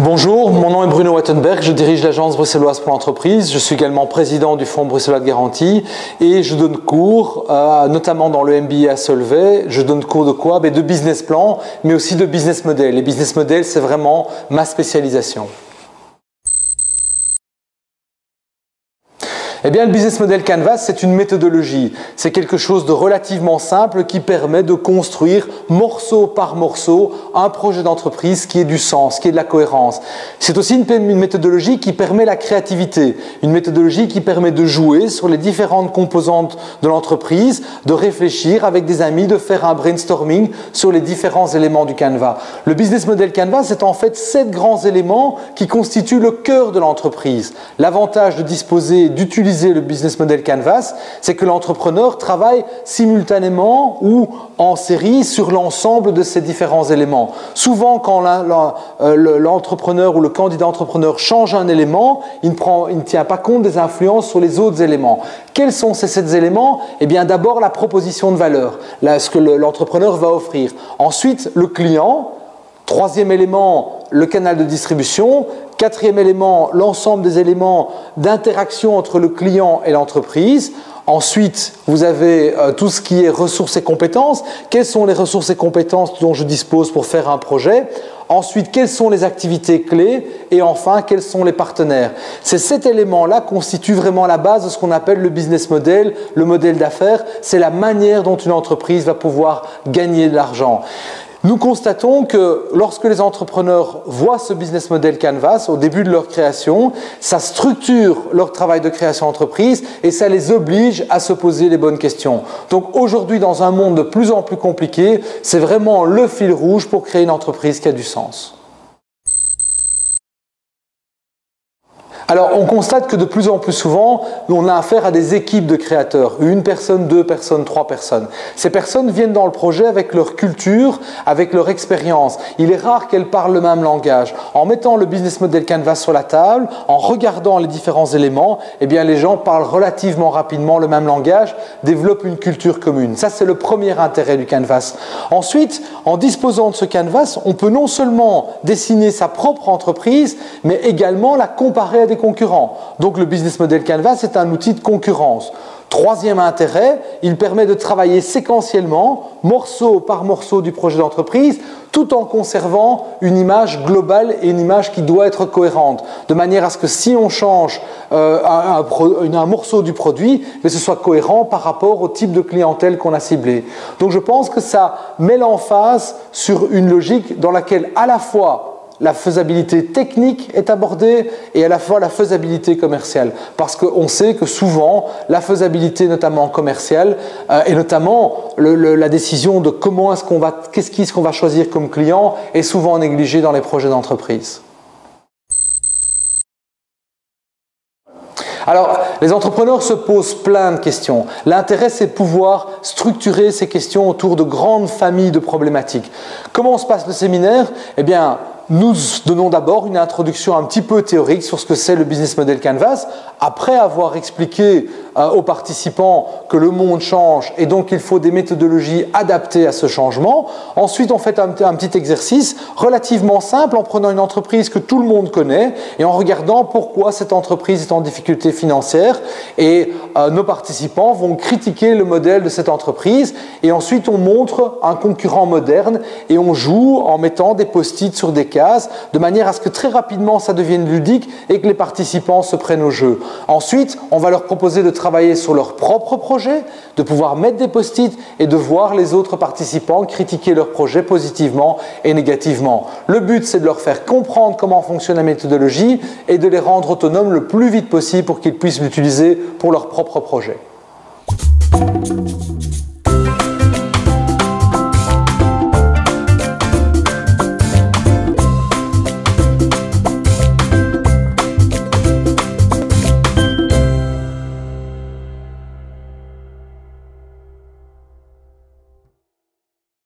Bonjour, mon nom est Bruno Wattenberg, je dirige l'agence bruxelloise pour l'entreprise, je suis également président du Fonds bruxellois de garantie et je donne cours, notamment dans le MBA à Solvay. Je donne cours de quoi? De business plan, mais aussi de business model. Les business models, c'est vraiment ma spécialisation. Eh bien, le Business Model Canvas, c'est une méthodologie. C'est quelque chose de relativement simple qui permet de construire morceau par morceau un projet d'entreprise qui ait du sens, qui ait de la cohérence. C'est aussi une méthodologie qui permet la créativité, une méthodologie qui permet de jouer sur les différentes composantes de l'entreprise, de réfléchir avec des amis, de faire un brainstorming sur les différents éléments du Canvas. Le Business Model Canvas, c'est en fait 7 grands éléments qui constituent le cœur de l'entreprise. L'avantage de disposer, d'utiliser le Business Model Canvas, c'est que l'entrepreneur travaille simultanément ou en série sur l'ensemble de ces différents éléments. Souvent, quand l'entrepreneur ou le candidat entrepreneur change un élément, il ne tient pas compte des influences sur les autres éléments. Quels sont ces 7 éléments? Eh bien, d'abord, la proposition de valeur, ce que l'entrepreneur va offrir. Ensuite, le client. 3e élément, le canal de distribution. 4e élément, l'ensemble des éléments d'interaction entre le client et l'entreprise. Ensuite, vous avez tout ce qui est ressources et compétences. Quelles sont les ressources et compétences dont je dispose pour faire un projet? Ensuite, quelles sont les activités clés? Et enfin, quels sont les partenaires? Ces 7 éléments-là constituent vraiment la base de ce qu'on appelle le business model, le modèle d'affaires. C'est la manière dont une entreprise va pouvoir gagner de l'argent. Nous constatons que lorsque les entrepreneurs voient ce Business Model Canvas au début de leur création, ça structure leur travail de création d'entreprise et ça les oblige à se poser les bonnes questions. Donc aujourd'hui, dans un monde de plus en plus compliqué, c'est vraiment le fil rouge pour créer une entreprise qui a du sens. Alors, on constate que de plus en plus souvent, on a affaire à des équipes de créateurs. 1 personne, 2 personnes, 3 personnes. Ces personnes viennent dans le projet avec leur culture, avec leur expérience. Il est rare qu'elles parlent le même langage. En mettant le Business Model Canvas sur la table, en regardant les différents éléments, eh bien, les gens parlent relativement rapidement le même langage, développent une culture commune. Ça, c'est le premier intérêt du Canvas. Ensuite, en disposant de ce Canvas, on peut non seulement dessiner sa propre entreprise, mais également la comparer à des concurrents. Donc le Business Model Canvas est un outil de concurrence. 3e intérêt, il permet de travailler séquentiellement, morceau par morceau du projet d'entreprise, tout en conservant une image globale et une image qui doit être cohérente, de manière à ce que si on change un morceau du produit, que ce soit cohérent par rapport au type de clientèle qu'on a ciblé. Donc je pense que ça met l'emphase sur une logique dans laquelle à la fois la faisabilité technique est abordée et à la fois la faisabilité commerciale. Parce qu'on sait que souvent, la faisabilité notamment commerciale et notamment la décision de qu'est-ce qu'on va choisir comme client est souvent négligée dans les projets d'entreprise. Alors, les entrepreneurs se posent plein de questions. L'intérêt, c'est de pouvoir structurer ces questions autour de grandes familles de problématiques. Comment se passe le séminaire? Eh bien, nous donnons d'abord une introduction un petit peu théorique sur ce que c'est le Business Model Canvas, après avoir expliqué aux participants que le monde change et donc il faut des méthodologies adaptées à ce changement. Ensuite, on fait un petit exercice relativement simple en prenant une entreprise que tout le monde connaît et en regardant pourquoi cette entreprise est en difficulté financière. Et nos participants vont critiquer le modèle de cette entreprise et ensuite on montre un concurrent moderne et on joue en mettant des post-it sur des cases de manière à ce que très rapidement ça devienne ludique et que les participants se prennent au jeu. Ensuite, on va leur proposer de travailler sur leur propre projet, de pouvoir mettre des post-it et de voir les autres participants critiquer leur projet positivement et négativement. Le but, c'est de leur faire comprendre comment fonctionne la méthodologie et de les rendre autonomes le plus vite possible pour qu'ils puissent l'utiliser pour leur propre projet.